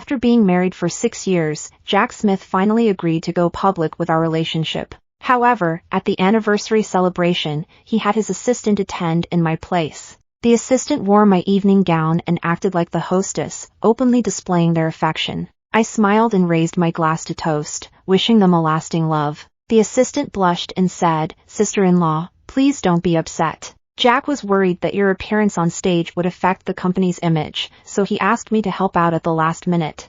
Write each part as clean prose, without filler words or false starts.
After being married for 6 years, Jack Smith finally agreed to go public with our relationship. However, at the anniversary celebration, he had his assistant attend in my place. The assistant wore my evening gown and acted like the hostess, openly displaying their affection. I smiled and raised my glass to toast, wishing them a lasting love. The assistant blushed and said, "Sister-in-law, please don't be upset. Jack was worried that your appearance on stage would affect the company's image, so he asked me to help out at the last minute."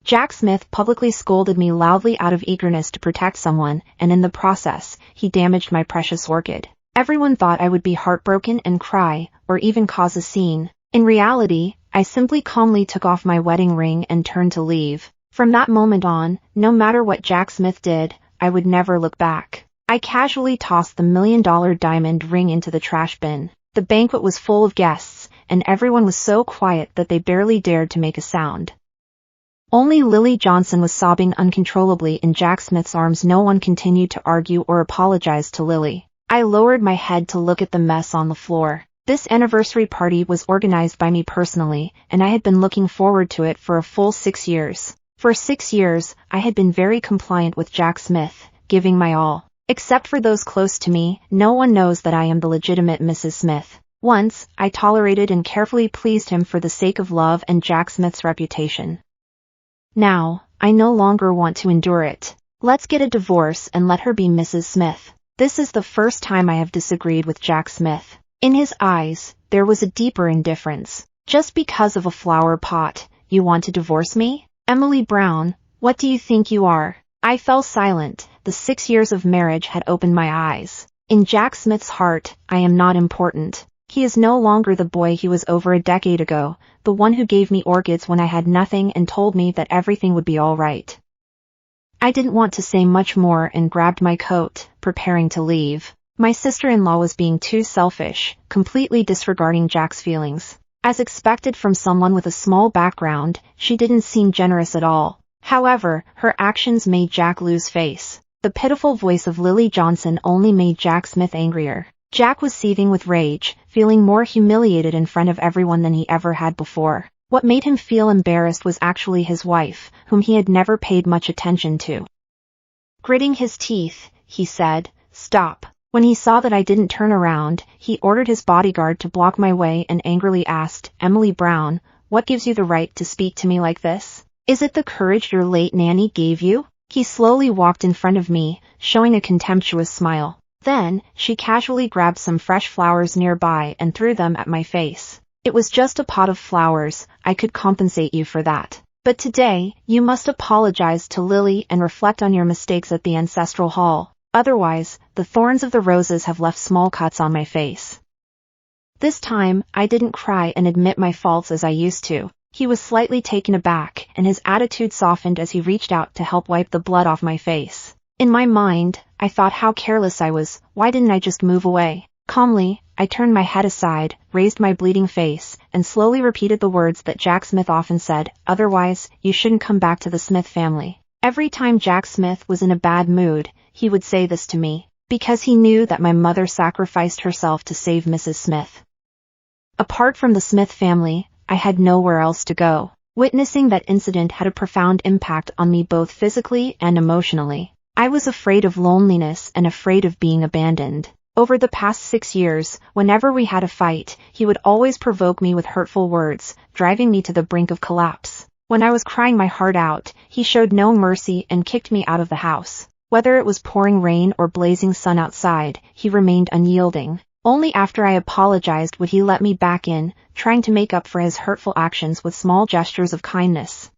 Jack Smith publicly scolded me loudly out of eagerness to protect someone, and in the process, he damaged my precious orchid. Everyone thought I would be heartbroken and cry, or even cause a scene. In reality, I simply calmly took off my wedding ring and turned to leave. From that moment on, no matter what Jack Smith did, I would never look back. I casually tossed the $1 million diamond ring into the trash bin. The banquet was full of guests, and everyone was so quiet that they barely dared to make a sound. Only Lily Johnson was sobbing uncontrollably in Jack Smith's arms. No one continued to argue or apologize to Lily. I lowered my head to look at the mess on the floor. This anniversary party was organized by me personally, and I had been looking forward to it for a full 6 years. For 6 years, I had been very compliant with Jack Smith, giving my all. Except for those close to me, no one knows that I am the legitimate Mrs. Smith. Once, I tolerated and carefully pleased him for the sake of love and Jack Smith's reputation. Now, I no longer want to endure it. Let's get a divorce and let her be Mrs. Smith. This is the first time I have disagreed with Jack Smith. In his eyes, there was a deeper indifference. Just because of a flower pot, you want to divorce me? Emily Brown, what do you think you are? I fell silent. The 6 years of marriage had opened my eyes. In Jack Smith's heart, I am not important. He is no longer the boy he was over a decade ago, the one who gave me orchids when I had nothing and told me that everything would be all right. I didn't want to say much more and grabbed my coat, preparing to leave. My sister-in-law was being too selfish, completely disregarding Jack's feelings. As expected from someone with a small background, she didn't seem generous at all. However, her actions made Jack lose face. The pitiful voice of Lily Johnson only made Jack Smith angrier. Jack was seething with rage, feeling more humiliated in front of everyone than he ever had before. What made him feel embarrassed was actually his wife, whom he had never paid much attention to. Gritting his teeth, he said, "Stop." When he saw that I didn't turn around, he ordered his bodyguard to block my way and angrily asked, "Emily Brown, what gives you the right to speak to me like this? Is it the courage your late nanny gave you?" He slowly walked in front of me, showing a contemptuous smile. Then, she casually grabbed some fresh flowers nearby and threw them at my face. "It was just a pot of flowers, I could compensate you for that. But today, you must apologize to Lily and reflect on your mistakes at the ancestral hall. Otherwise, the thorns of the roses have left small cuts on my face." This time, I didn't cry and admit my faults as I used to. He was slightly taken aback, and his attitude softened as he reached out to help wipe the blood off my face. In my mind, I thought how careless I was. Why didn't I just move away? Calmly, I turned my head aside, raised my bleeding face, and slowly repeated the words that Jack Smith often said, "Otherwise, you shouldn't come back to the Smith family." Every time Jack Smith was in a bad mood, he would say this to me, because he knew that my mother sacrificed herself to save Mrs. Smith. Apart from the Smith family, I had nowhere else to go. Witnessing that incident had a profound impact on me both physically and emotionally. I was afraid of loneliness and afraid of being abandoned. Over the past 6 years, whenever we had a fight, he would always provoke me with hurtful words, driving me to the brink of collapse. When I was crying my heart out, he showed no mercy and kicked me out of the house. Whether it was pouring rain or blazing sun outside, he remained unyielding. Only after I apologized would he let me back in, trying to make up for his hurtful actions with small gestures of kindness.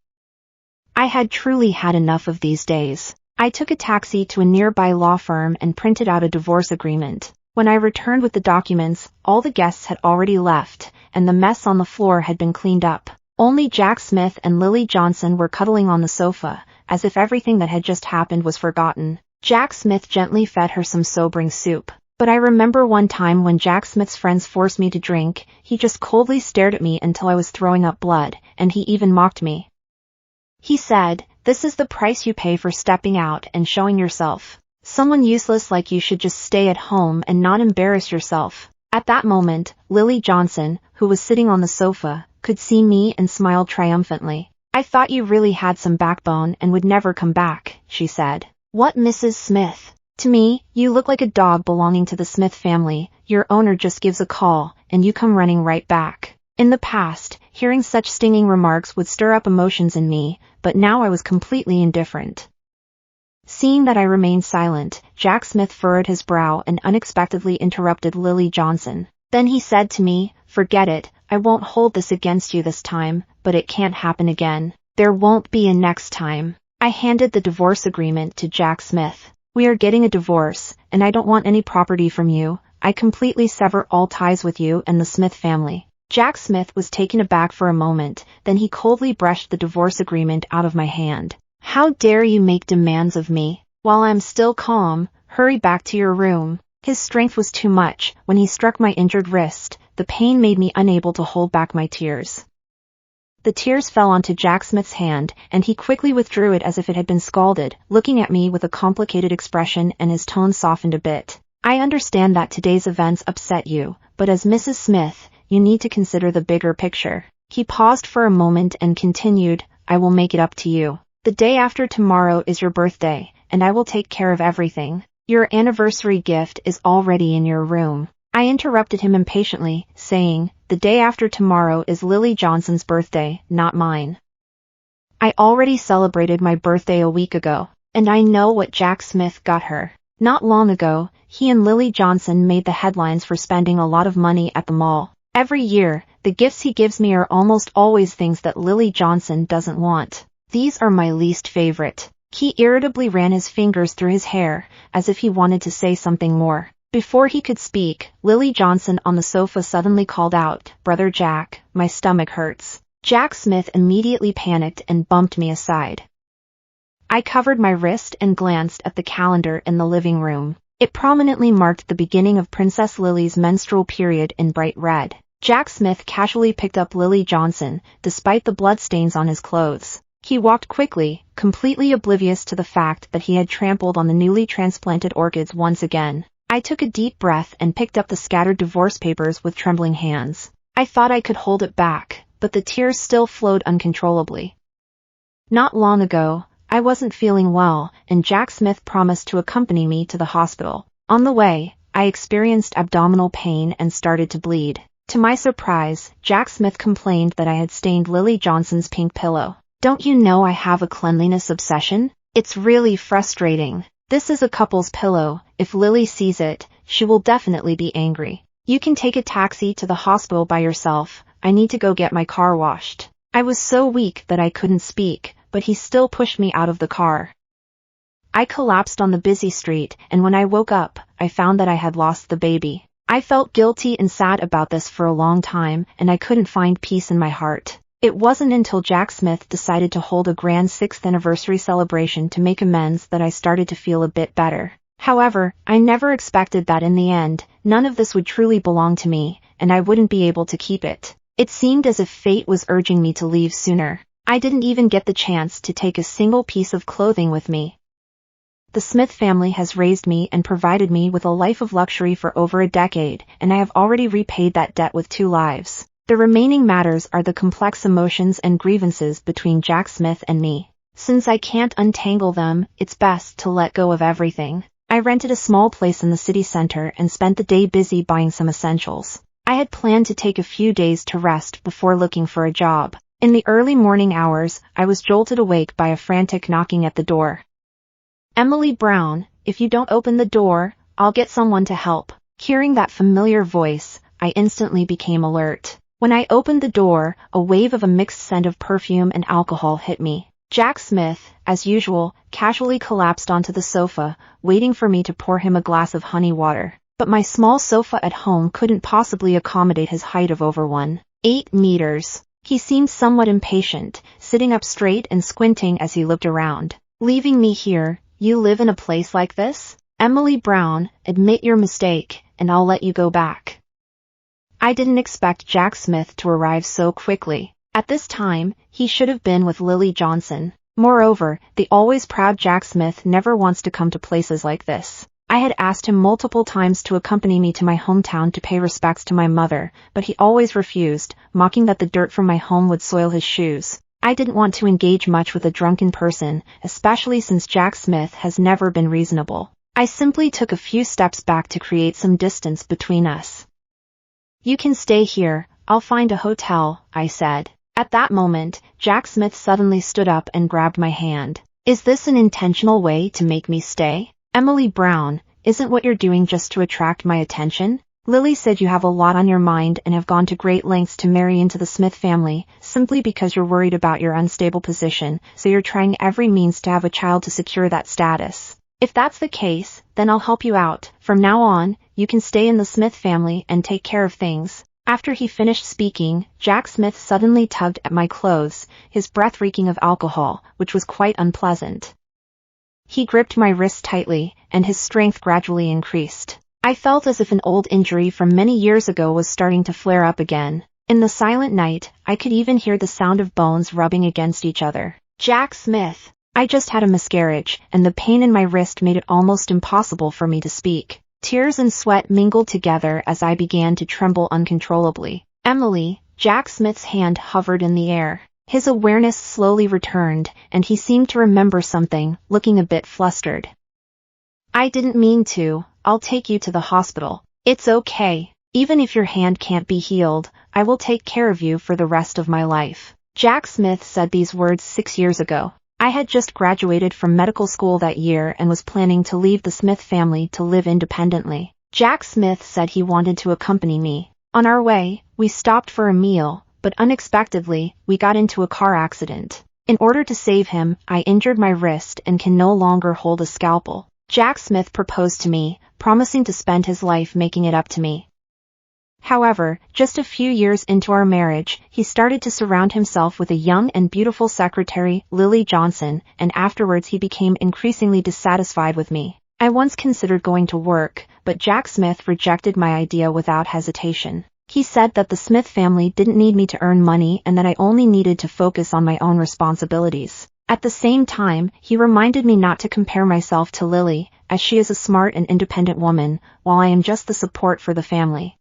I had truly had enough of these days. I took a taxi to a nearby law firm and printed out a divorce agreement. When I returned with the documents, all the guests had already left, and the mess on the floor had been cleaned up. Only Jack Smith and Lily Johnson were cuddling on the sofa, as if everything that had just happened was forgotten. Jack Smith gently fed her some sobering soup. But I remember one time when Jack Smith's friends forced me to drink, he just coldly stared at me until I was throwing up blood, and he even mocked me. He said, "This is the price you pay for stepping out and showing yourself. Someone useless like you should just stay at home and not embarrass yourself." At that moment, Lily Johnson, who was sitting on the sofa, could see me and smiled triumphantly. I thought you really had some backbone and would never come back, she said. What, Mrs. Smith? To me, you look like a dog belonging to the Smith family. Your owner just gives a call, and you come running right back. In the past, hearing such stinging remarks would stir up emotions in me, but now I was completely indifferent. Seeing that I remained silent, Jack Smith furrowed his brow and unexpectedly interrupted Lily Johnson. Then he said to me, "Forget it, I won't hold this against you this time, but it can't happen again. There won't be a next time." I handed the divorce agreement to Jack Smith. "We are getting a divorce, and I don't want any property from you. I completely sever all ties with you and the Smith family." Jack Smith was taken aback for a moment, then he coldly brushed the divorce agreement out of my hand. "How dare you make demands of me? While I'm still calm, hurry back to your room." His strength was too much. When he struck my injured wrist, the pain made me unable to hold back my tears. The tears fell onto Jack Smith's hand, and he quickly withdrew it as if it had been scalded, looking at me with a complicated expression, and his tone softened a bit. "I understand that today's events upset you, but as Mrs. Smith, you need to consider the bigger picture." He paused for a moment and continued, "I will make it up to you. The day after tomorrow is your birthday, and I will take care of everything. Your anniversary gift is already in your room." I interrupted him impatiently, saying, "The day after tomorrow is Lily Johnson's birthday, not mine. I already celebrated my birthday a week ago, and I know what Jack Smith got her. Not long ago, he and Lily Johnson made the headlines for spending a lot of money at the mall. Every year, the gifts he gives me are almost always things that Lily Johnson doesn't want. These are my least favorite." He irritably ran his fingers through his hair, as if he wanted to say something more. Before he could speak, Lily Johnson on the sofa suddenly called out, "Brother Jack, my stomach hurts." Jack Smith immediately panicked and bumped me aside. I covered my wrist and glanced at the calendar in the living room. It prominently marked the beginning of Princess Lily's menstrual period in bright red. Jack Smith casually picked up Lily Johnson, despite the bloodstains on his clothes. He walked quickly, completely oblivious to the fact that he had trampled on the newly transplanted orchids once again. I took a deep breath and picked up the scattered divorce papers with trembling hands. I thought I could hold it back, but the tears still flowed uncontrollably. Not long ago, I wasn't feeling well, and Jack Smith promised to accompany me to the hospital. On the way, I experienced abdominal pain and started to bleed. To my surprise, Jack Smith complained that I had stained Lily Johnson's pink pillow. "Don't you know I have a cleanliness obsession? It's really frustrating. This is a couple's pillow. If Lily sees it, she will definitely be angry. You can take a taxi to the hospital by yourself. I need to go get my car washed." I was so weak that I couldn't speak, but he still pushed me out of the car. I collapsed on the busy street, and when I woke up, I found that I had lost the baby. I felt guilty and sad about this for a long time, and I couldn't find peace in my heart. It wasn't until Jack Smith decided to hold a grand 6th anniversary celebration to make amends that I started to feel a bit better. However, I never expected that in the end, none of this would truly belong to me, and I wouldn't be able to keep it. It seemed as if fate was urging me to leave sooner. I didn't even get the chance to take a single piece of clothing with me. The Smith family has raised me and provided me with a life of luxury for over a decade, and I have already repaid that debt with 2 lives. The remaining matters are the complex emotions and grievances between Jack Smith and me. Since I can't untangle them, it's best to let go of everything. I rented a small place in the city center and spent the day busy buying some essentials. I had planned to take a few days to rest before looking for a job. In the early morning hours, I was jolted awake by a frantic knocking at the door. "Emily Brown, if you don't open the door, I'll get someone to help." Hearing that familiar voice, I instantly became alert. When I opened the door, a wave of a mixed scent of perfume and alcohol hit me. Jack Smith, as usual, casually collapsed onto the sofa, waiting for me to pour him a glass of honey water. But my small sofa at home couldn't possibly accommodate his height of over 1.8 meters. He seemed somewhat impatient, sitting up straight and squinting as he looked around. "Leaving me here? You live in a place like this? Emily Brown, admit your mistake, and I'll let you go back." I didn't expect Jack Smith to arrive so quickly. At this time, he should have been with Lily Johnson. Moreover, the always proud Jack Smith never wants to come to places like this. I had asked him multiple times to accompany me to my hometown to pay respects to my mother, but he always refused, mocking that the dirt from my home would soil his shoes. I didn't want to engage much with a drunken person, especially since Jack Smith has never been reasonable. I simply took a few steps back to create some distance between us. "You can stay here, I'll find a hotel," I said. At that moment, Jack Smith suddenly stood up and grabbed my hand. "Is this an intentional way to make me stay? Emily Brown, isn't what you're doing just to attract my attention? Lily said you have a lot on your mind and have gone to great lengths to marry into the Smith family, simply because you're worried about your unstable position, so you're trying every means to have a child to secure that status. If that's the case, then I'll help you out. From now on, you can stay in the Smith family and take care of things." After he finished speaking, Jack Smith suddenly tugged at my clothes, his breath reeking of alcohol, which was quite unpleasant. He gripped my wrist tightly, and his strength gradually increased. I felt as if an old injury from many years ago was starting to flare up again. In the silent night, I could even hear the sound of bones rubbing against each other. "Jack Smith, I just had a miscarriage, and the pain in my wrist made it almost impossible for me to speak." Tears and sweat mingled together as I began to tremble uncontrollably. "Emily," Jack Smith's hand hovered in the air. His awareness slowly returned, and he seemed to remember something, looking a bit flustered. "I didn't mean to. I'll take you to the hospital. It's okay. Even if your hand can't be healed, I will take care of you for the rest of my life." Jack Smith said these words 6 years ago. I had just graduated from medical school that year and was planning to leave the Smith family to live independently. Jack Smith said he wanted to accompany me. On our way, we stopped for a meal, but unexpectedly, we got into a car accident. In order to save him, I injured my wrist and can no longer hold a scalpel. Jack Smith proposed to me, promising to spend his life making it up to me. However, just a few years into our marriage, he started to surround himself with a young and beautiful secretary, Lily Johnson, and afterwards he became increasingly dissatisfied with me. I once considered going to work, but Jack Smith rejected my idea without hesitation. He said that the Smith family didn't need me to earn money and that I only needed to focus on my own responsibilities. At the same time, he reminded me not to compare myself to Lily, as she is a smart and independent woman, while I am just the support for the family.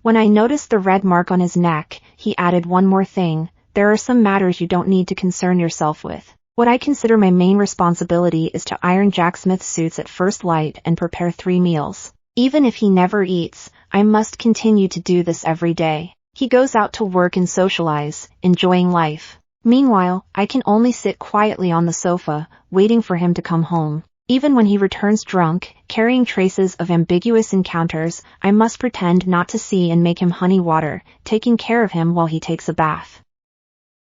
When I noticed the red mark on his neck, he added one more thing: "There are some matters you don't need to concern yourself with. What I consider my main responsibility is to iron Jack Smith's suits at first light and prepare 3 meals. Even if he never eats, I must continue to do this every day. He goes out to work and socialize, enjoying life. Meanwhile, I can only sit quietly on the sofa, waiting for him to come home. Even when he returns drunk, carrying traces of ambiguous encounters, I must pretend not to see and make him honey water, taking care of him while he takes a bath.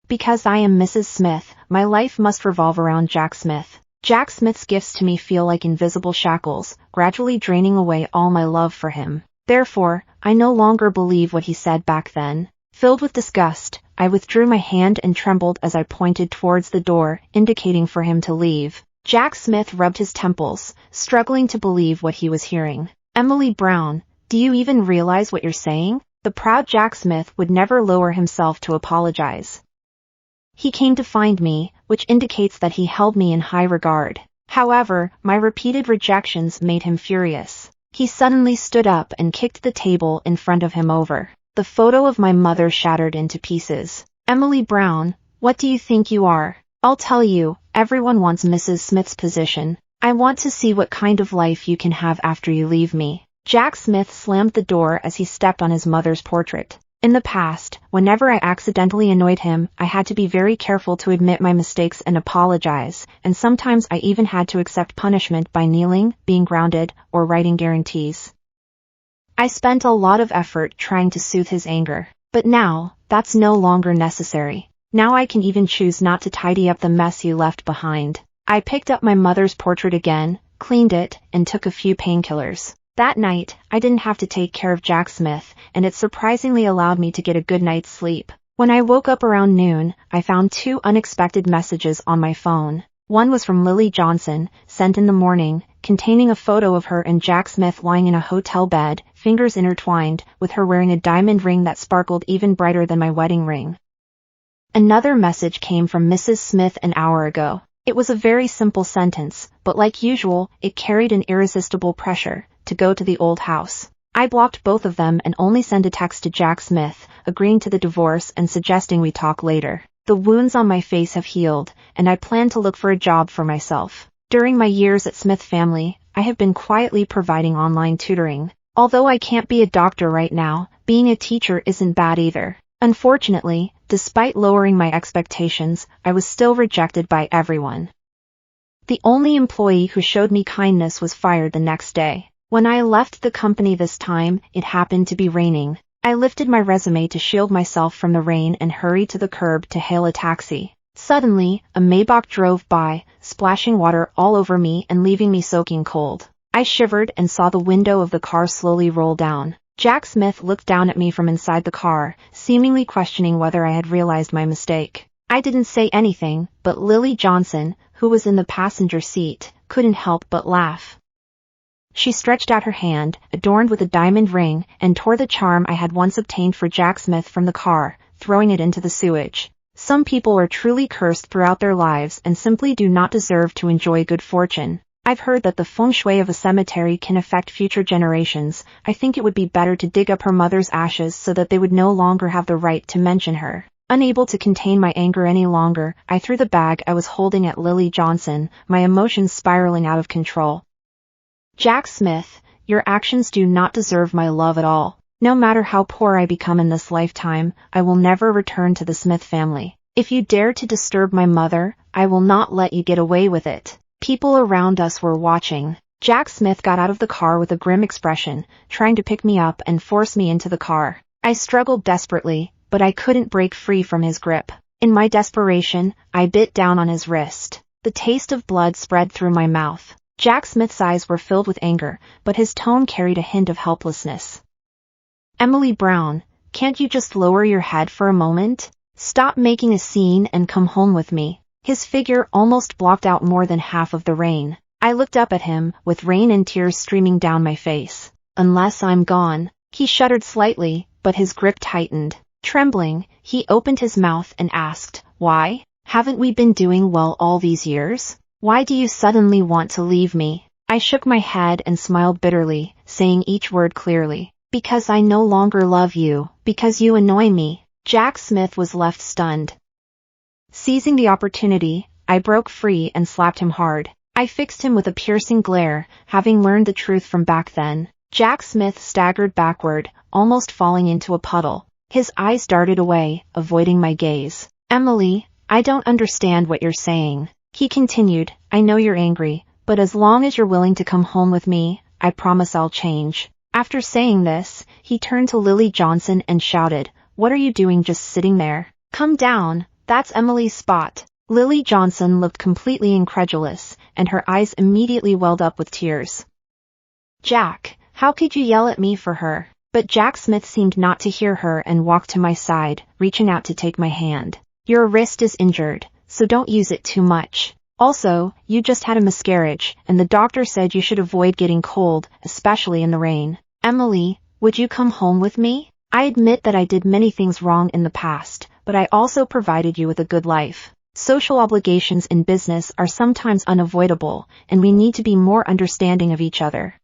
Because I am Mrs. Smith, my life must revolve around Jack Smith. Jack Smith's gifts to me feel like invisible shackles, gradually draining away all my love for him. Therefore, I no longer believe what he said back then." Filled with disgust, I withdrew my hand and trembled as I pointed towards the door, indicating for him to leave. Jack Smith rubbed his temples, struggling to believe what he was hearing. "Emily Brown, do you even realize what you're saying?" The proud Jack Smith would never lower himself to apologize. He came to find me, which indicates that he held me in high regard. However, my repeated rejections made him furious. He suddenly stood up and kicked the table in front of him over. The photo of my mother shattered into pieces. "Emily Brown, what do you think you are? I'll tell you, everyone wants Mrs. Smith's position. I want to see what kind of life you can have after you leave me." Jack Smith slammed the door as he stepped on his mother's portrait. In the past, whenever I accidentally annoyed him, I had to be very careful to admit my mistakes and apologize, and sometimes I even had to accept punishment by kneeling, being grounded, or writing guarantees. I spent a lot of effort trying to soothe his anger, but now, that's no longer necessary. Now I can even choose not to tidy up the mess you left behind. I picked up my mother's portrait again, cleaned it, and took a few painkillers. That night, I didn't have to take care of Jack Smith, and it surprisingly allowed me to get a good night's sleep. When I woke up around noon, I found 2 unexpected messages on my phone. One was from Lily Johnson, sent in the morning, containing a photo of her and Jack Smith lying in a hotel bed, fingers intertwined, with her wearing a diamond ring that sparkled even brighter than my wedding ring. Another message came from Mrs. Smith an hour ago. It was a very simple sentence, but like usual, it carried an irresistible pressure to go to the old house. I blocked both of them and only sent a text to Jack Smith, agreeing to the divorce and suggesting we talk later. The wounds on my face have healed, and I plan to look for a job for myself. During my years at Smith Family, I have been quietly providing online tutoring. Although I can't be a doctor right now, being a teacher isn't bad either. Unfortunately, despite lowering my expectations, I was still rejected by everyone. The only employee who showed me kindness was fired the next day. When I left the company this time, it happened to be raining. I lifted my resume to shield myself from the rain and hurried to the curb to hail a taxi. Suddenly, a Maybach drove by, splashing water all over me and leaving me soaking cold. I shivered and saw the window of the car slowly roll down. Jack Smith looked down at me from inside the car, seemingly questioning whether I had realized my mistake. I didn't say anything, but Lily Johnson, who was in the passenger seat, couldn't help but laugh. She stretched out her hand, adorned with a diamond ring, and tore the charm I had once obtained for Jack Smith from the car, throwing it into the sewage. Some people are truly cursed throughout their lives and simply do not deserve to enjoy good fortune. I've heard that the feng shui of a cemetery can affect future generations. I think it would be better to dig up her mother's ashes so that they would no longer have the right to mention her. Unable to contain my anger any longer, I threw the bag I was holding at Lily Johnson, my emotions spiraling out of control. Jack Smith, your actions do not deserve my love at all. No matter how poor I become in this lifetime, I will never return to the Smith family. If you dare to disturb my mother, I will not let you get away with it. People around us were watching. Jack Smith got out of the car with a grim expression, trying to pick me up and force me into the car. I struggled desperately, but I couldn't break free from his grip. In my desperation, I bit down on his wrist. The taste of blood spread through my mouth. Jack Smith's eyes were filled with anger, but his tone carried a hint of helplessness. Emily Brown, can't you just lower your head for a moment? Stop making a scene and come home with me. His figure almost blocked out more than half of the rain. I looked up at him, with rain and tears streaming down my face. Unless I'm gone. He shuddered slightly, but his grip tightened. Trembling, he opened his mouth and asked, "Why? Haven't we been doing well all these years? Why do you suddenly want to leave me?" I shook my head and smiled bitterly, saying each word clearly. "Because I no longer love you, because you annoy me." Jack Smith was left stunned. Seizing the opportunity, I broke free and slapped him hard. I fixed him with a piercing glare, having learned the truth from back then. Jack Smith staggered backward, almost falling into a puddle. His eyes darted away, avoiding my gaze. "Emily, I don't understand what you're saying," he continued. "I know you're angry, but as long as you're willing to come home with me, I promise I'll change." After saying this, he turned to Lily Johnson and shouted, "What are you doing just sitting there? Come down, that's Emily's spot." Lily Johnson looked completely incredulous, and her eyes immediately welled up with tears. "Jack, how could you yell at me for her?" But Jack Smith seemed not to hear her and walked to my side, reaching out to take my hand. "Your wrist is injured, so don't use it too much. Also, you just had a miscarriage, and the doctor said you should avoid getting cold, especially in the rain. Emily, would you come home with me? I admit that I did many things wrong in the past, but I also provided you with a good life. Social obligations in business are sometimes unavoidable, and we need to be more understanding of each other."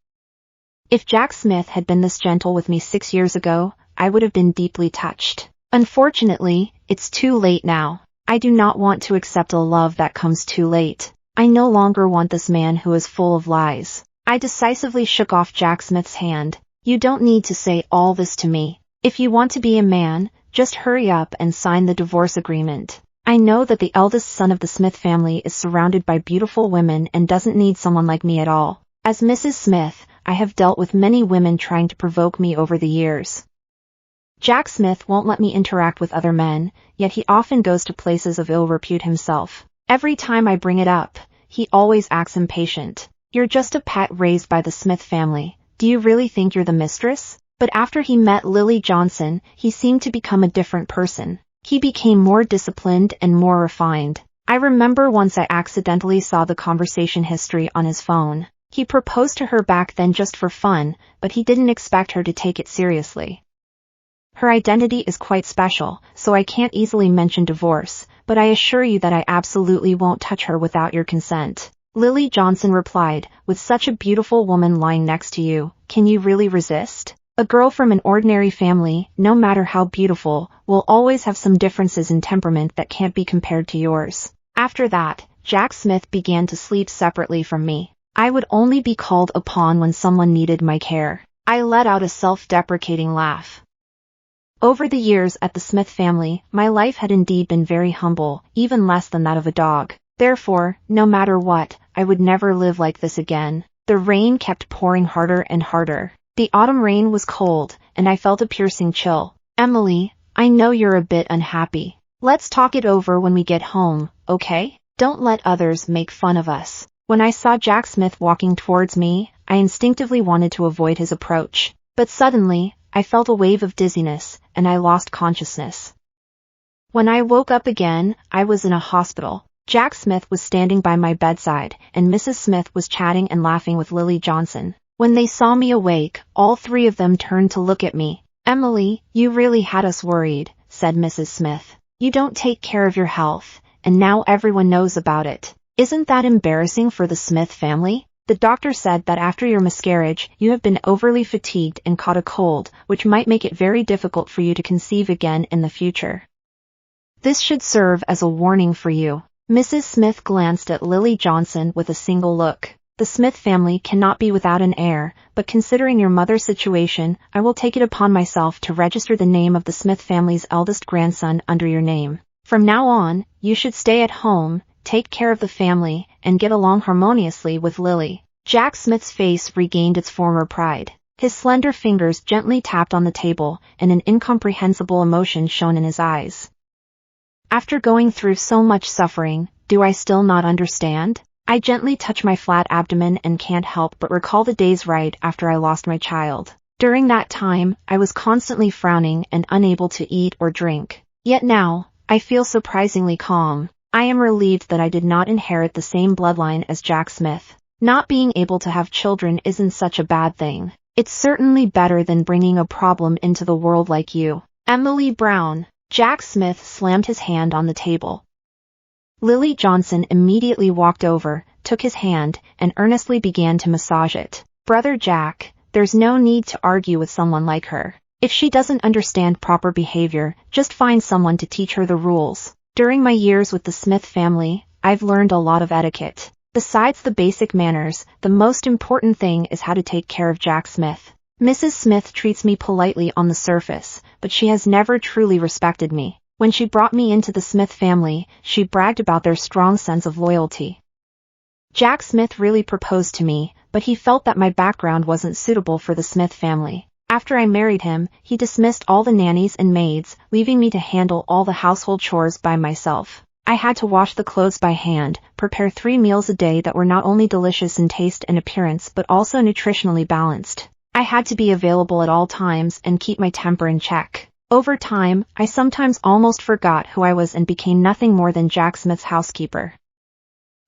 If Jack Smith had been this gentle with me 6 years ago, I would have been deeply touched. Unfortunately, it's too late now. I do not want to accept a love that comes too late. I no longer want this man who is full of lies. I decisively shook off Jack Smith's hand. "You don't need to say all this to me. If you want to be a man, just hurry up and sign the divorce agreement. I know that the eldest son of the Smith family is surrounded by beautiful women and doesn't need someone like me at all. As Mrs. Smith, I have dealt with many women trying to provoke me over the years. Jack Smith won't let me interact with other men, yet he often goes to places of ill repute himself. Every time I bring it up, he always acts impatient. You're just a pet raised by the Smith family. Do you really think you're the mistress?" But after he met Lily Johnson, he seemed to become a different person. He became more disciplined and more refined. I remember once I accidentally saw the conversation history on his phone. He proposed to her back then just for fun, but he didn't expect her to take it seriously. Her identity is quite special, so I can't easily mention divorce, but I assure you that I absolutely won't touch her without your consent. Lily Johnson replied, "With such a beautiful woman lying next to you, can you really resist?" A girl from an ordinary family, no matter how beautiful, will always have some differences in temperament that can't be compared to yours. After that, Jack Smith began to sleep separately from me. I would only be called upon when someone needed my care. I let out a self-deprecating laugh. Over the years at the Smith family, my life had indeed been very humble, even less than that of a dog. Therefore, no matter what, I would never live like this again. The rain kept pouring harder and harder. The autumn rain was cold, and I felt a piercing chill. Emily, I know you're a bit unhappy. Let's talk it over when we get home, okay? Don't let others make fun of us. When I saw Jack Smith walking towards me, I instinctively wanted to avoid his approach. But suddenly, I felt a wave of dizziness, and I lost consciousness. When I woke up again, I was in a hospital. Jack Smith was standing by my bedside, and Mrs. Smith was chatting and laughing with Lily Johnson. When they saw me awake, all three of them turned to look at me. Emily, you really had us worried, said Mrs. Smith. You don't take care of your health, and now everyone knows about it. Isn't that embarrassing for the Smith family? The doctor said that after your miscarriage, you have been overly fatigued and caught a cold, which might make it very difficult for you to conceive again in the future. This should serve as a warning for you. Mrs. Smith glanced at Lily Johnson with a single look. The Smith family cannot be without an heir, but considering your mother's situation, I will take it upon myself to register the name of the Smith family's eldest grandson under your name. From now on, you should stay at home, take care of the family, and get along harmoniously with Lily. Jack Smith's face regained its former pride. His slender fingers gently tapped on the table, and an incomprehensible emotion shone in his eyes. After going through so much suffering, do I still not understand? I gently touch my flat abdomen and can't help but recall the days right after I lost my child. During that time, I was constantly frowning and unable to eat or drink. Yet now, I feel surprisingly calm. I am relieved that I did not inherit the same bloodline as Jack Smith. Not being able to have children isn't such a bad thing. It's certainly better than bringing a problem into the world like you. Emily Brown. Jack Smith slammed his hand on the table. Lily Johnson immediately walked over, took his hand, and earnestly began to massage it. Brother Jack, there's no need to argue with someone like her. If she doesn't understand proper behavior, just find someone to teach her the rules. During my years with the Smith family, I've learned a lot of etiquette. Besides the basic manners, the most important thing is how to take care of Jack Smith. Mrs. Smith treats me politely on the surface, but she has never truly respected me. When she brought me into the Smith family, she bragged about their strong sense of loyalty. Jack Smith really proposed to me, but he felt that my background wasn't suitable for the Smith family. After I married him, he dismissed all the nannies and maids, leaving me to handle all the household chores by myself. I had to wash the clothes by hand, prepare 3 meals a day that were not only delicious in taste and appearance but also nutritionally balanced. I had to be available at all times and keep my temper in check. Over time, I sometimes almost forgot who I was and became nothing more than Jack Smith's housekeeper.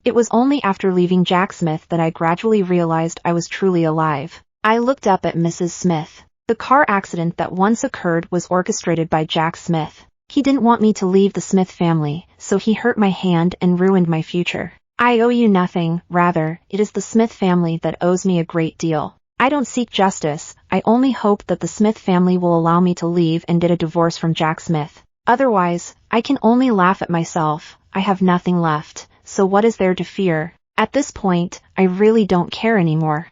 It was only after leaving Jack Smith that I gradually realized I was truly alive. I looked up at Mrs. Smith. The car accident that once occurred was orchestrated by Jack Smith. He didn't want me to leave the Smith family, so he hurt my hand and ruined my future. I owe you nothing, rather, it is the Smith family that owes me a great deal. I don't seek justice, I only hope that the Smith family will allow me to leave and get a divorce from Jack Smith. Otherwise, I can only laugh at myself. I have nothing left, so what is there to fear? At this point, I really don't care anymore.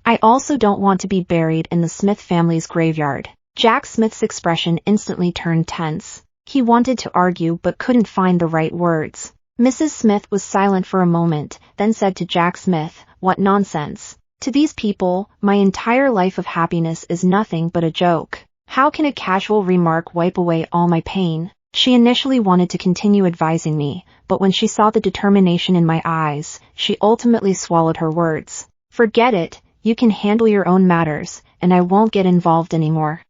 I also don't want to be buried in the Smith family's graveyard. Jack Smith's expression instantly turned tense. He wanted to argue but couldn't find the right words. Mrs. Smith was silent for a moment, then said to Jack Smith, "What nonsense. To these people, my entire life of happiness is nothing but a joke. How can a casual remark wipe away all my pain?" She initially wanted to continue advising me, but when she saw the determination in my eyes, she ultimately swallowed her words. "Forget it, you can handle your own matters, and I won't get involved anymore."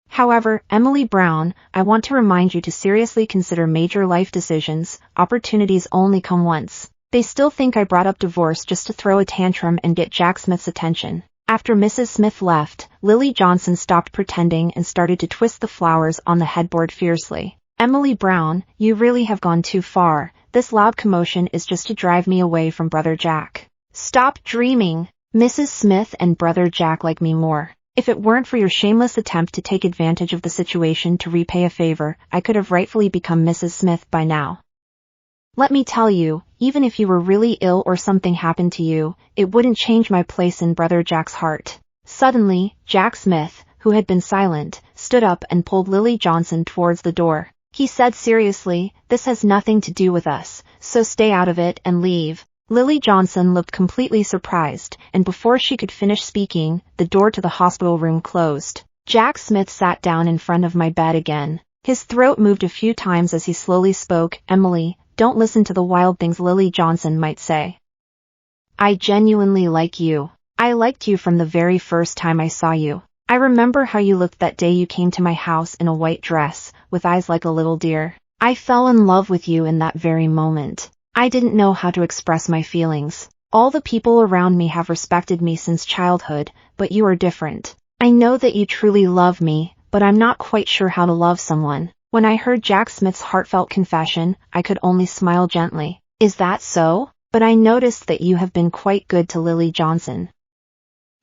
However, Emily Brown, I want to remind you to seriously consider major life decisions. Opportunities only come once. They still think I brought up divorce just to throw a tantrum and get Jack Smith's attention. After Mrs. Smith left, Lily Johnson stopped pretending and started to twist the flowers on the headboard fiercely. "Emily Brown, you really have gone too far. This loud commotion is just to drive me away from Brother Jack." "Stop dreaming. Mrs. Smith and Brother Jack like me more. If it weren't for your shameless attempt to take advantage of the situation to repay a favor, I could have rightfully become Mrs. Smith by now. Let me tell you, even if you were really ill or something happened to you, it wouldn't change my place in Brother Jack's heart." Suddenly, Jack Smith, who had been silent, stood up and pulled Lily Johnson towards the door. He said seriously, "This has nothing to do with us, so stay out of it and leave." Lily Johnson looked completely surprised, and before she could finish speaking, the door to the hospital room closed. Jack Smith sat down in front of my bed again. His throat moved a few times as he slowly spoke. "Emily, don't listen to the wild things Lily Johnson might say. I genuinely like you. I liked you from the very first time I saw you. I remember how you looked that day you came to my house in a white dress, with eyes like a little deer. I fell in love with you in that very moment. I didn't know how to express my feelings. All the people around me have respected me since childhood, but you are different. I know that you truly love me, but I'm not quite sure how to love someone." When I heard Jack Smith's heartfelt confession, I could only smile gently. "Is that so? But I noticed that you have been quite good to Lily Johnson."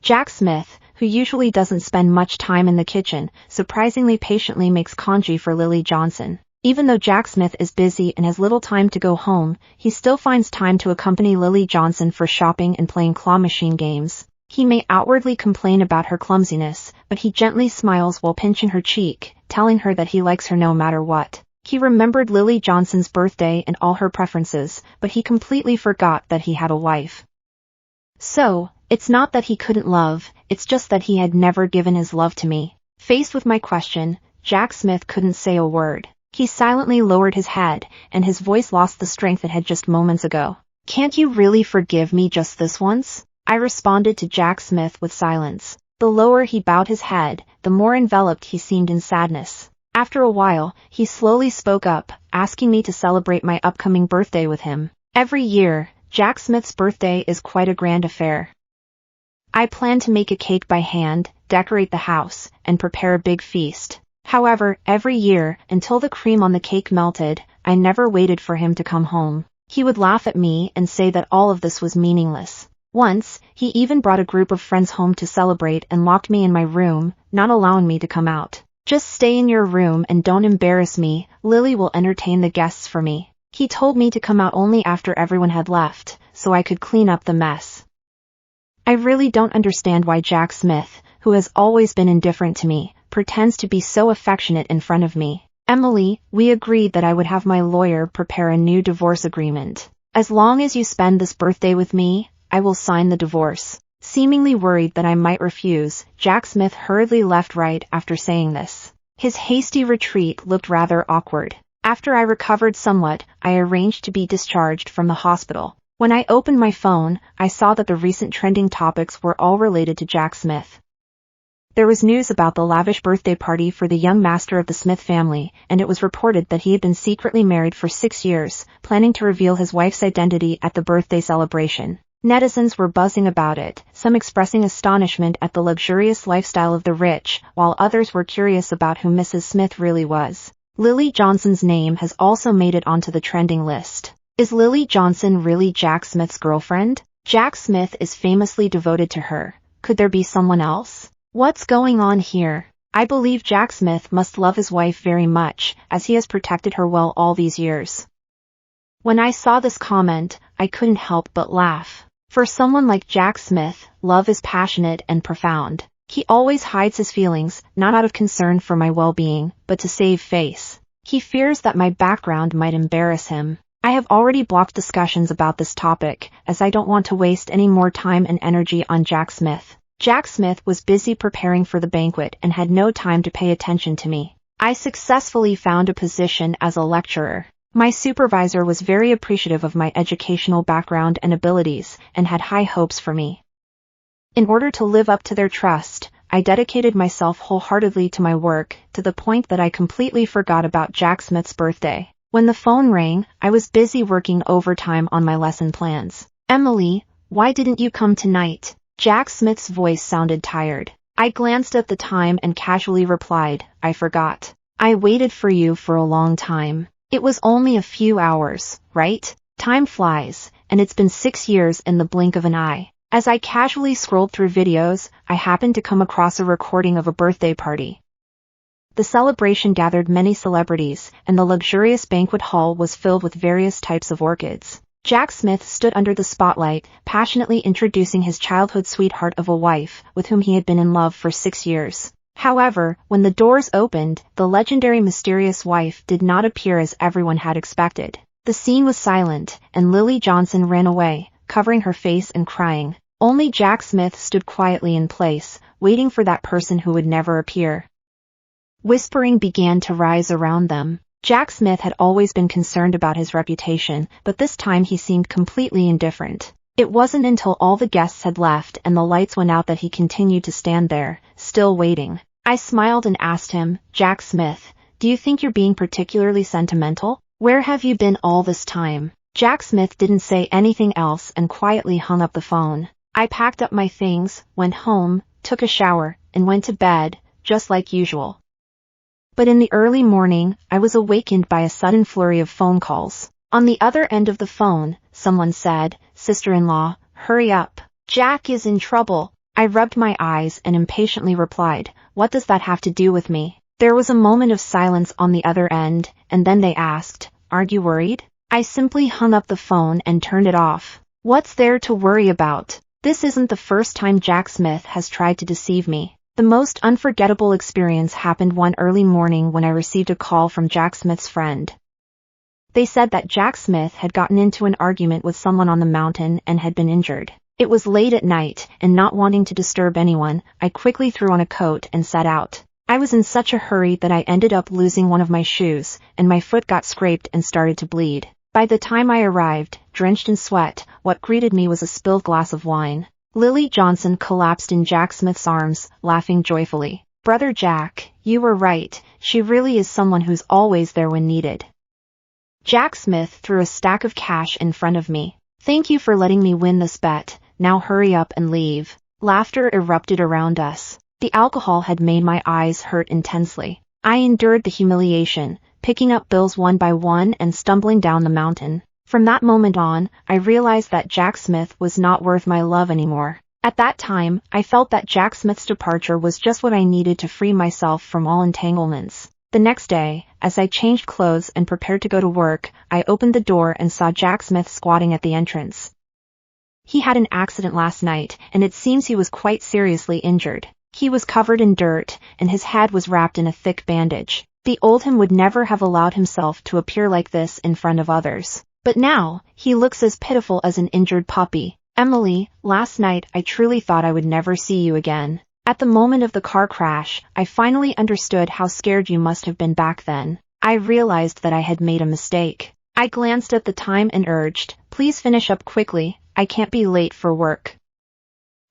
Jack Smith, who usually doesn't spend much time in the kitchen, surprisingly patiently makes congee for Lily Johnson. Even though Jack Smith is busy and has little time to go home, he still finds time to accompany Lily Johnson for shopping and playing claw machine games. He may outwardly complain about her clumsiness, but he gently smiles while pinching her cheek, telling her that he likes her no matter what. He remembered Lily Johnson's birthday and all her preferences, but he completely forgot that he had a wife. So, it's not that he couldn't love, it's just that he had never given his love to me. Faced with my question, Jack Smith couldn't say a word. He silently lowered his head, and his voice lost the strength it had just moments ago. "Can't you really forgive me just this once?" I responded to Jack Smith with silence. The lower he bowed his head, the more enveloped he seemed in sadness. After a while, he slowly spoke up, asking me to celebrate my upcoming birthday with him. Every year, Jack Smith's birthday is quite a grand affair. I plan to make a cake by hand, decorate the house, and prepare a big feast. However, every year, until the cream on the cake melted, I never waited for him to come home. He would laugh at me and say that all of this was meaningless. Once, he even brought a group of friends home to celebrate and locked me in my room, not allowing me to come out. "Just stay in your room and don't embarrass me, Lily will entertain the guests for me." He told me to come out only after everyone had left, so I could clean up the mess. I really don't understand why Jack Smith, who has always been indifferent to me, pretends to be so affectionate in front of me. "Emily, we agreed that I would have my lawyer prepare a new divorce agreement. As long as you spend this birthday with me, I will sign the divorce." Seemingly worried that I might refuse, Jack Smith hurriedly left right after saying this. His hasty retreat looked rather awkward. After I recovered somewhat, I arranged to be discharged from the hospital. When I opened my phone, I saw that the recent trending topics were all related to Jack Smith. There was news about the lavish birthday party for the young master of the Smith family, and it was reported that he had been secretly married for 6 years, planning to reveal his wife's identity at the birthday celebration. Netizens were buzzing about it, some expressing astonishment at the luxurious lifestyle of the rich, while others were curious about who Mrs. Smith really was. Lily Johnson's name has also made it onto the trending list. Is Lily Johnson really Jack Smith's girlfriend? Jack Smith is famously devoted to her. Could there be someone else? What's going on here? I believe Jack Smith must love his wife very much, as he has protected her well all these years. When I saw this comment, I couldn't help but laugh. For someone like Jack Smith, love is passionate and profound. He always hides his feelings, not out of concern for my well-being, but to save face. He fears that my background might embarrass him. I have already blocked discussions about this topic, as I don't want to waste any more time and energy on Jack Smith. Jack Smith was busy preparing for the banquet and had no time to pay attention to me. I successfully found a position as a lecturer. My supervisor was very appreciative of my educational background and abilities, and had high hopes for me. In order to live up to their trust, I dedicated myself wholeheartedly to my work, to the point that I completely forgot about Jack Smith's birthday. When the phone rang, I was busy working overtime on my lesson plans. "Emily, why didn't you come tonight?" Jack Smith's voice sounded tired. I glanced at the time and casually replied, "I forgot. I waited for you for a long time. It was only a few hours, right? Time flies, and it's been 6 years in the blink of an eye." As I casually scrolled through videos, I happened to come across a recording of a birthday party. The celebration gathered many celebrities, and the luxurious banquet hall was filled with various types of orchids. Jack Smith stood under the spotlight, passionately introducing his childhood sweetheart of a wife, with whom he had been in love for 6 years. However, when the doors opened, the legendary mysterious wife did not appear as everyone had expected. The scene was silent, and Lily Johnson ran away, covering her face and crying. Only Jack Smith stood quietly in place, waiting for that person who would never appear. Whispering began to rise around them. Jack Smith had always been concerned about his reputation, but this time he seemed completely indifferent. It wasn't until all the guests had left and the lights went out that he continued to stand there, still waiting. I smiled and asked him, "Jack Smith, do you think you're being particularly sentimental? Where have you been all this time?" Jack Smith didn't say anything else and quietly hung up the phone. I packed up my things, went home, took a shower, and went to bed, just like usual. But in the early morning, I was awakened by a sudden flurry of phone calls. On the other end of the phone, someone said, "Sister-in-law, hurry up. Jack is in trouble." I rubbed my eyes and impatiently replied, "What does that have to do with me?" There was a moment of silence on the other end, and then they asked, "Are you worried?" I simply hung up the phone and turned it off. What's there to worry about? This isn't the first time Jack Smith has tried to deceive me. The most unforgettable experience happened one early morning when I received a call from Jack Smith's friend. They said that Jack Smith had gotten into an argument with someone on the mountain and had been injured. It was late at night, and not wanting to disturb anyone, I quickly threw on a coat and set out. I was in such a hurry that I ended up losing one of my shoes, and my foot got scraped and started to bleed. By the time I arrived, drenched in sweat, what greeted me was a spilled glass of wine. Lily Johnson collapsed in Jack Smith's arms, laughing joyfully. "Brother Jack, you were right, she really is someone who's always there when needed." Jack Smith threw a stack of cash in front of me. "Thank you for letting me win this bet, now hurry up and leave." Laughter erupted around us. The alcohol had made my eyes hurt intensely. I endured the humiliation, picking up bills one by one and stumbling down the mountain. From that moment on, I realized that Jack Smith was not worth my love anymore. At that time, I felt that Jack Smith's departure was just what I needed to free myself from all entanglements. The next day, as I changed clothes and prepared to go to work, I opened the door and saw Jack Smith squatting at the entrance. He had an accident last night, and it seems he was quite seriously injured. He was covered in dirt, and his head was wrapped in a thick bandage. The old him would never have allowed himself to appear like this in front of others. But now, he looks as pitiful as an injured puppy. "Emily, last night I truly thought I would never see you again. At the moment of the car crash, I finally understood how scared you must have been back then. I realized that I had made a mistake." I glanced at the time and urged, "Please finish up quickly, I can't be late for work."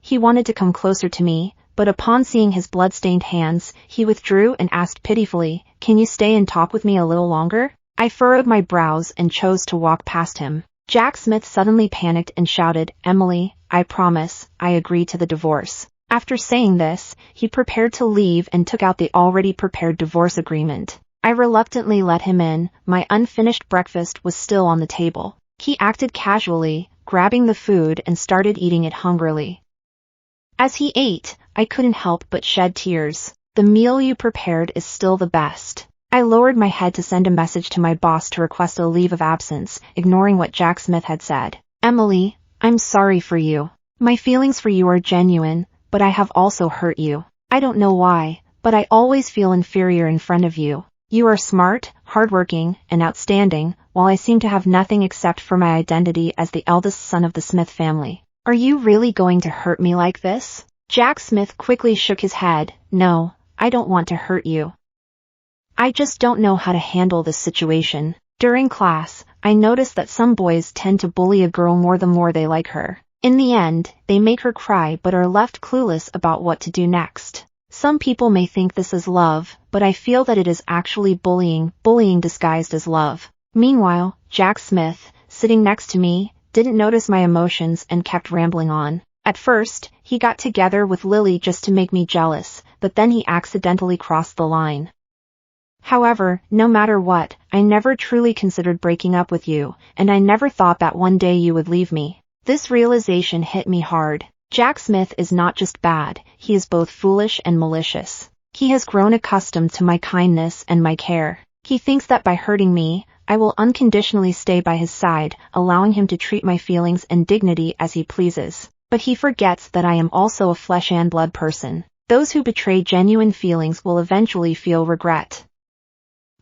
He wanted to come closer to me, but upon seeing his blood-stained hands, he withdrew and asked pitifully, "Can you stay and talk with me a little longer?" I furrowed my brows and chose to walk past him. Jack Smith suddenly panicked and shouted, "Emily, I promise, I agree to the divorce." After saying this, he prepared to leave and took out the already prepared divorce agreement. I reluctantly let him in. My unfinished breakfast was still on the table. He acted casually, grabbing the food and started eating it hungrily. As he ate, I couldn't help but shed tears. "The meal you prepared is still the best." I lowered my head to send a message to my boss to request a leave of absence, ignoring what Jack Smith had said. "Emily, I'm sorry for you. My feelings for you are genuine, but I have also hurt you. I don't know why, but I always feel inferior in front of you. You are smart, hardworking, and outstanding, while I seem to have nothing except for my identity as the eldest son of the Smith family. Are you really going to hurt me like this?" Jack Smith quickly shook his head. "No, I don't want to hurt you. I just don't know how to handle this situation. During class, I noticed that some boys tend to bully a girl more the more they like her. In the end, they make her cry but are left clueless about what to do next. Some people may think this is love, but I feel that it is actually bullying disguised as love." Meanwhile, Jack Smith, sitting next to me, didn't notice my emotions and kept rambling on. At first, he got together with Lily just to make me jealous, but then he accidentally crossed the line. "However, no matter what, I never truly considered breaking up with you, and I never thought that one day you would leave me." This realization hit me hard. Jack Smith is not just bad, he is both foolish and malicious. He has grown accustomed to my kindness and my care. He thinks that by hurting me, I will unconditionally stay by his side, allowing him to treat my feelings and dignity as he pleases. But he forgets that I am also a flesh and blood person. Those who betray genuine feelings will eventually feel regret.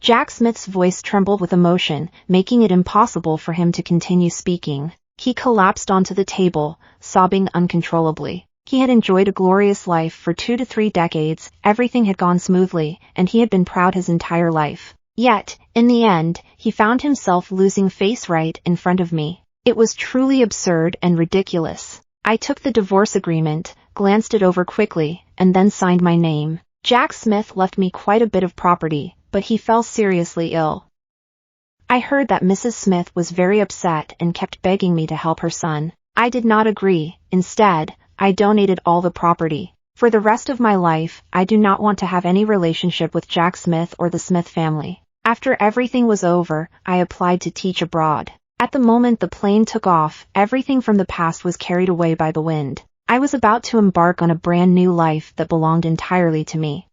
Jack Smith's voice trembled with emotion, making it impossible for him to continue speaking. He collapsed onto the table, sobbing uncontrollably. He had enjoyed a glorious life for 2 to 3 decades, everything had gone smoothly, and he had been proud his entire life. Yet, in the end, he found himself losing face right in front of me. It was truly absurd and ridiculous. I took the divorce agreement, glanced it over quickly, and then signed my name. Jack Smith left me quite a bit of property, but he fell seriously ill. I heard that Mrs. Smith was very upset and kept begging me to help her son. I did not agree. Instead, I donated all the property. For the rest of my life, I do not want to have any relationship with Jack Smith or the Smith family. After everything was over, I applied to teach abroad. At the moment the plane took off, everything from the past was carried away by the wind. I was about to embark on a brand new life that belonged entirely to me.